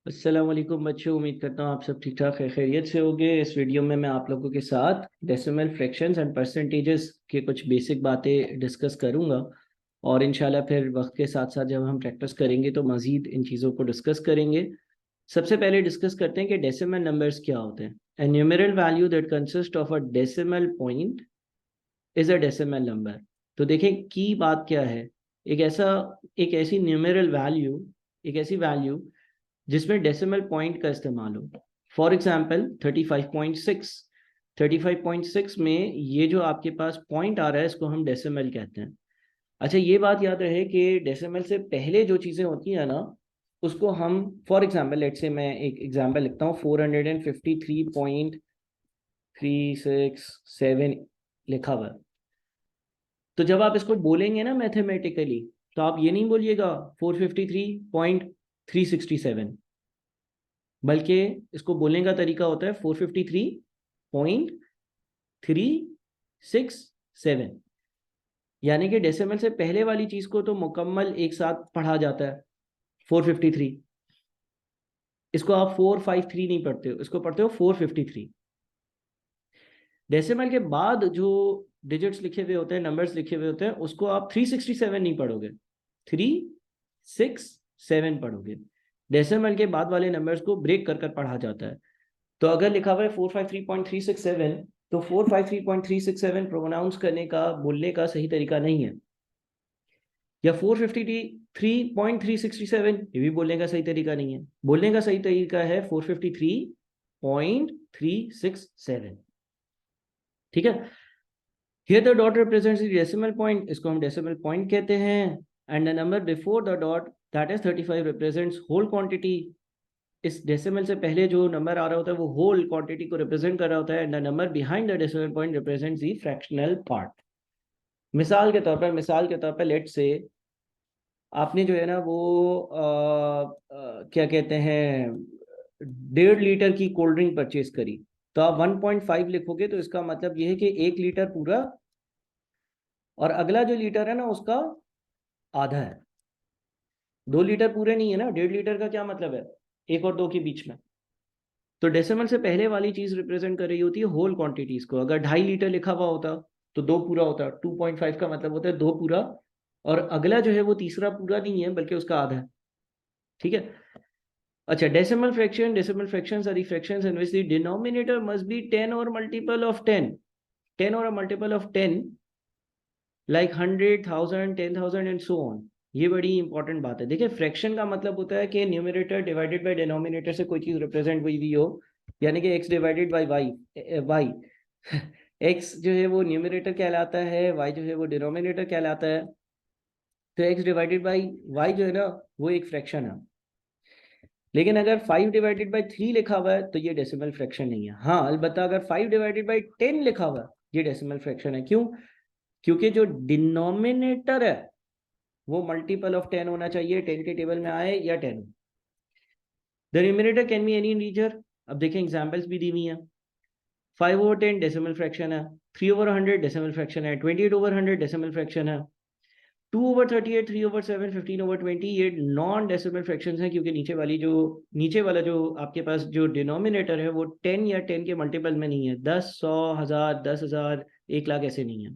अस्सलाम वालेकुम बच्चों, उम्मीद करता हूँ आप सब ठीक ठाक है, खैरियत से होंगे। इस वीडियो में मैं आप लोगों के साथ डेसिमल फ्रैक्शंस एंड परसेंटेजेस के कुछ बेसिक बातें डिस्कस करूँगा। और इंशाल्लाह फिर वक्त के साथ साथ जब हम प्रैक्टिस करेंगे तो मज़ीद इन चीज़ों को डिस्कस करेंगे। सबसे पहले डिस्कस करते हैं कि डेसिमल नंबर्स क्या होते हैं। A numeral value that consist of a decimal point is a decimal number. तो देखें की बात क्या है। एक ऐसा एक ऐसी न्यूमेरल वैल्यू, एक ऐसी वैल्यू जिसमें डेसिमल पॉइंट का इस्तेमाल हो। For example 35.6। 35.6 में ये जो आपके पास पॉइंट आ रहा है इसको हम डेसिमल कहते हैं। अच्छा, ये बात याद रहे कि डेसिमल से पहले जो चीज़ें होती हैं ना, उसको हम फॉर एग्जाम्पल लेट से मैं एक एग्जाम्पल लिखता हूँ, 453.367 लिखा हुआ है। तो जब आप इसको बोलेंगे ना मैथमेटिकली, तो आप ये नहीं बोलिएगा 453.367, बल्कि इसको बोलने का तरीका होता है 453.367। यानी कि डेसिमल से पहले वाली चीज को तो मुकम्मल एक साथ पढ़ा जाता है 453। इसको आप 453 नहीं पढ़ते हो, इसको पढ़ते हो 453। डेसिमल के बाद जो डिजिट्स लिखे हुए होते हैं, नंबर्स लिखे हुए होते हैं, उसको आप 367 नहीं पढ़ोगे, 367 पढ़ोगे। डेसिमल के बाद वाले नंबर्स को ब्रेक कर कर पढ़ा जाता है। तो अगर लिखा हुआ है 453.367, तो 453.367 प्रोनाउंस करने का, बोलने का सही तरीका नहीं है। या 453.367 ये भी बोलने का सही तरीका नहीं है। बोलने का सही तरीका है 453.367। ठीक है। Here the dot represents the decimal point, इसको हम डेसिमल पॉइंट कहते हैं। And the number before the dot that is 35 represents whole quantity. इस डेसिमल से पहले जो नंबर आ रहा होता है वो होल क्वांटिटी को रिप्रेजेंट कर रहा होता है। And the number behind the decimal point represents the fractional part. मिसाल के तौर पर लेट से आपने जो है ना वो क्या कहते हैं, 1.5 लीटर की कोल्ड ड्रिंक परचेज करी। तो आप 1.5 लिखोगे तो इसका मतलब ये है कि 1 लीटर पूरा, और अगला जो लीटर है ना उसका आधा है। 2 लीटर पूरे नहीं है ना, 1.5 लीटर का क्या मतलब है, एक और दो के बीच में। तो डेसिमल से पहले वाली चीज रिप्रेजेंट कर रही होती है होल क्वांटिटीज को। अगर 2.5 लीटर लिखा हुआ होता तो दो पूरा होता, 2.5 का मतलब होता है दो पूरा, और अगला जो है वो तीसरा पूरा नहीं है बल्कि उसका आधा है। ठीक है। अच्छा, decimal fractions are the fractions in which the denominator must be 10 और मल्टीपल ऑफ 10। 10 और multiple of 10, like 100, 1000, 10,000 and so on. ये बड़ी इंपॉर्टेंट बात है। देखिए, फ्रैक्शन का मतलब होता है कि न्यूमरेटर डिवाइडेड बाय डिनोमिनेटर से कोई चीज रिप्रेजेंट हुई हो। यानी कि x divided by y x जो है वो न्यूमरेटर कहलाता है, y जो है वो डिनोमिनेटर कहलाता है। तो x डिवाइडेड बाय y जो है ना वो एक फ्रैक्शन है। लेकिन अगर 5/3 लिखा हुआ है तो ये डेसिमल फ्रैक्शन नहीं है। हाँ, अलबत्ता अगर 5/10 लिखा हुआ है ये डेसिमल फ्रैक्शन है। क्यों? क्योंकि जो डिनोमिनेटर है वो मल्टीपल ऑफ 10 होना चाहिए, 10 के टेबल में आए या 10। The numerator can be any integer. अब देखें एग्जांपल्स भी दी हुई हैं। 5/10 डेसिमल फ्रैक्शन है, 3/100 डेसिमल फ्रैक्शन है, 28/100 डेसिमल फ्रैक्शन है, 2/38, 3/7, 15/20 ये नॉन डेसिमल फ्रैक्शंस हैं, क्योंकि नीचे वाला जो आपके पास जो डिनोमिनेटर है वो 10 या 10 के मल्टीपल में नहीं है। 10, 100, 1000, 10,000, 1 लाख ऐसे नहीं है।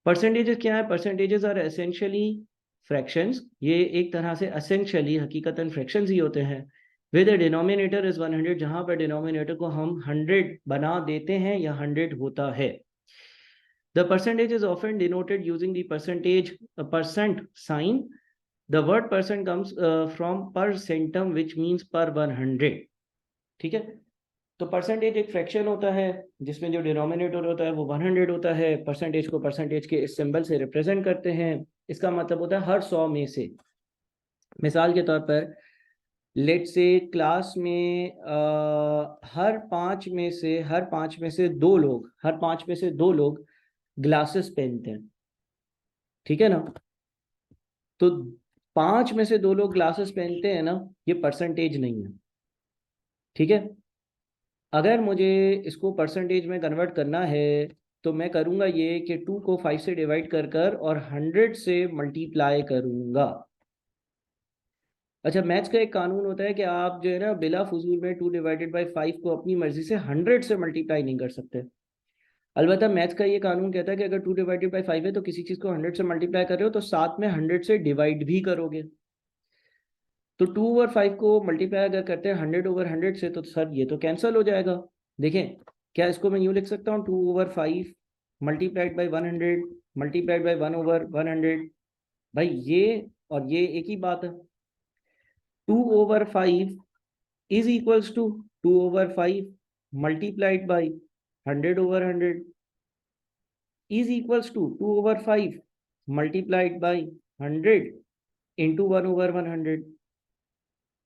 परसेंटेजेस क्या है? Percentages are essentially fractions. ये एक तरह से एसेंशियली हकीकतन फ्रैक्शंस ही होते हैं। विद डिनोमिनेटर इज 100, जहां पर डिनोमिनेटर को हम 100 बना देते हैं या 100 होता है। The percentage is often denoted using the percent sign. The word percent comes from per centum, which means per 100. ठीक है। तो परसेंटेज एक फ्रैक्शन होता है जिसमें जो डिनोमिनेटर होता है वो 100 होता है। परसेंटेज को परसेंटेज के इस सिंबल से रिप्रेजेंट करते हैं। इसका मतलब होता है हर 100 में से। मिसाल के तौर पर लेट से क्लास में हर पांच में से दो लोग ग्लासेस पहनते हैं। ठीक है ना। तो 5 में से 2 लोग ग्लासेस पहनते हैं ना, ये परसेंटेज नहीं है। ठीक है। अगर मुझे इसको परसेंटेज में कन्वर्ट करना है तो मैं करूंगा ये कि 2 को 5 से डिवाइड कर कर और 100 से मल्टीप्लाई करूंगा। अच्छा, मैथ्स का एक कानून होता है कि आप जो है ना बिला फजूल में 2/5 को अपनी मर्जी से 100 से मल्टीप्लाई नहीं कर सकते। अलबत्ता मैथ्स का ये कानून कहता है कि अगर 2/5 है तो किसी चीज को 100 से मल्टीप्लाई कर रहे हो तो साथ में 100 से डिवाइड भी करोगे। तो 2/5 को मल्टीप्लाई अगर करते हैं 100/100 से तो सर ये तो कैंसिल हो जाएगा। देखें, क्या इसको मैं यूँ लिख सकता हूँ 2/5 मल्टीप्लाइड बाई 100 मल्टीप्लाइड बाई 1/100। भाई ये और ये एक ही बात है। 2/5 is equals to 2/5 multiplied by 100/100 is equals to 2/5 multiplied by 100 into 1/100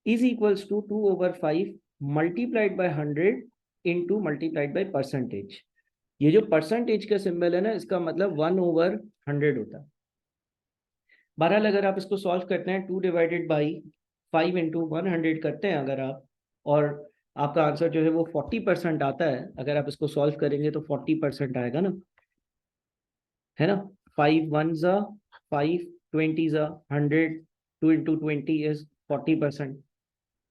is equals to 2/5 multiplied by 100 into multiplied by percentage। ये जो परसेंटेज का सिंबल है ना, इसका मतलब 1/100 होता है। बहरहाल अगर आप इसको सॉल्व करते हैं 2/5 इंटू 100 करते हैं अगर आप, और आपका आंसर जो है वो 40% आता है। अगर आप इसको सॉल्व करेंगे तो 40% आएगा ना, है ना। 5 1 ज़ा 5, 20 ज़ा 100, 2 इंटू 20 इज 40%।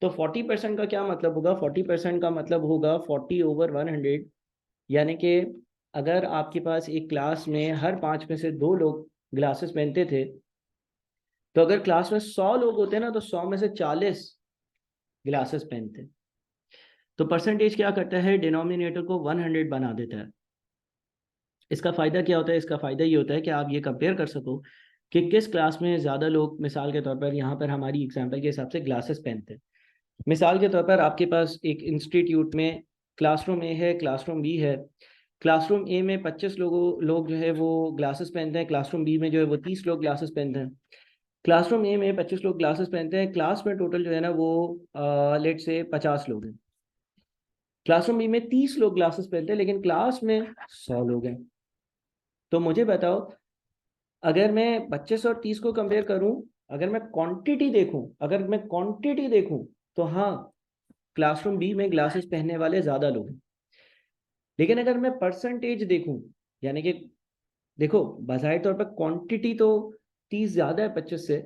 तो 40% का क्या मतलब होगा? 40% का मतलब होगा 40/100। यानी कि अगर आपके पास एक क्लास में हर 5 में से 2 लोग ग्लासेस पहनते थे, तो अगर क्लास में 100 लोग होते ना तो 100 में से 40 ग्लासेस पहनते। तो परसेंटेज क्या करता है? डिनोमिनेटर को 100 बना देता है। इसका फ़ायदा क्या होता है? इसका फ़ायदा ये होता है कि आप ये कंपेयर कर सको कि किस क्लास में ज़्यादा लोग, मिसाल के तौर पर यहाँ पर हमारी एग्जांपल के हिसाब से ग्लासेस पहनते हैं। मिसाल के तौर पर आपके पास एक इंस्टीट्यूट में क्लासरूम ए है, क्लासरूम बी है। क्लासरूम ए में 25 लोग जो है वो ग्लासेस पहनते हैं, क्लासरूम बी में जो है वो 30 लोग ग्लासेस पहनते हैं। क्लासरूम ए में 25 लोग ग्लासेस पहनते हैं, क्लास में टोटल जो है ना वो लेट से 50 लोग हैं। क्लासरूम बी में 30 लोग ग्लासेस पहनते हैं लेकिन क्लास में 100 लोग हैं। तो मुझे बताओ, अगर मैं 25 और 30 को कंपेयर करूं, अगर मैं क्वांटिटी देखूं तो हाँ, क्लासरूम बी में ग्लासेस पहनने वाले ज़्यादा लोग हैं। लेकिन अगर मैं परसेंटेज देखूं, यानी कि देखो, बाज़ाहिर तौर पर क्वांटिटी तो 30 ज़्यादा है 25 से,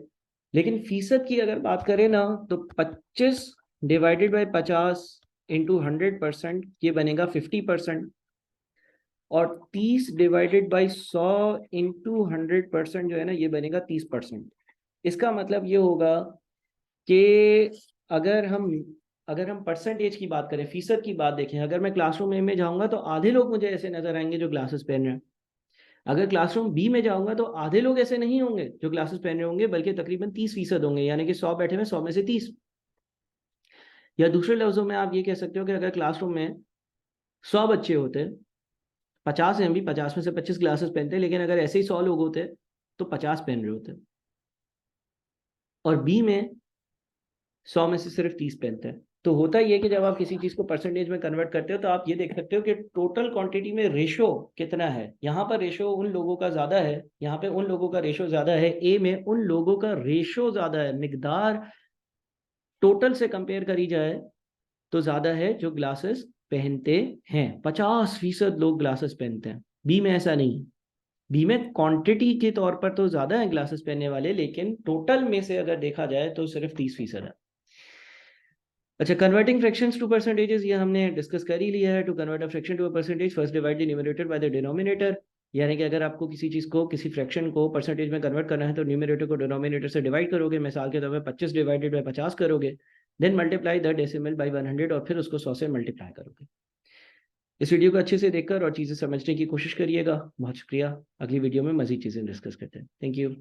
लेकिन फीसद की अगर बात करें ना तो 25 डिवाइडेड बाई 50 इंटू 100% ये बनेगा 50%। और 30 डिवाइडेड बाई 100 इंटू 100% जो है ना ये बनेगा 30%। इसका मतलब ये होगा कि अगर हम अगर हम परसेंटेज की बात करें, फीसद की बात देखें, अगर मैं क्लासरूम ए में जाऊंगा तो आधे लोग मुझे ऐसे नजर आएंगे जो ग्लासेस पहन रहे हैं। अगर क्लासरूम बी में जाऊंगा तो आधे लोग ऐसे नहीं होंगे जो ग्लासेस पहन रहे होंगे, बल्कि तकरीबन 30% होंगे, यानी कि 100 बैठे हुए 100 में से 30। या दूसरे लफ्जों में आप ये कह सकते हो कि अगर क्लासरूम में 100 बच्चे होते, 50 हैं भी, 50 में से 25 ग्लासेस पहनते, लेकिन अगर ऐसे ही 100 लोग होते तो 50 पहन रहे होते। और बी में 100 में से सिर्फ 30 पहनते हैं। तो होता ही है कि जब आप किसी चीज को परसेंटेज में कन्वर्ट करते हो तो आप ये देख सकते हो कि टोटल क्वांटिटी में रेशो कितना है। यहाँ पर रेशो उन लोगों का ज्यादा है, यहाँ पे उन लोगों का रेशो ज्यादा है, ए में उन लोगों का रेशो ज्यादा है। मिकदार टोटल से कंपेयर करी जाए तो ज्यादा है जो ग्लासेस पहनते हैं, 50% लोग ग्लासेस पहनते हैं। बी में ऐसा नहीं। बी में क्वांटिटी के तौर पर तो ज्यादा है ग्लासेस पहनने वाले, लेकिन टोटल में से अगर देखा जाए तो सिर्फ 30% है। अच्छा, कन्वर्टिंग फ्रैक्शंस टू परसेंटेजेस ये हमने डिस्कस कर ही लिया है। To convert a fraction to a percentage first divide the numerator by the denominator. यानी कि अगर आपको किसी चीज को, किसी फ्रैक्शन को परसेंटेज में कन्वर्ट करना है तो न्यूमरेटर को डिनोमिनेटर से डिवाइड करोगे। मिसाल के तौर पर 25 डिवाइडेड बाय 50 करोगे, then multiply the decimal by 100 और फिर उसको 100 से मल्टीप्लाई करोगे। इस वीडियो को अच्छे से देखकर और चीज़ें समझने की कोशिश करिएगा। बहुत शुक्रिया। अगली वीडियो में मजीद चीज़ें डिस्कस करते हैं। Thank you.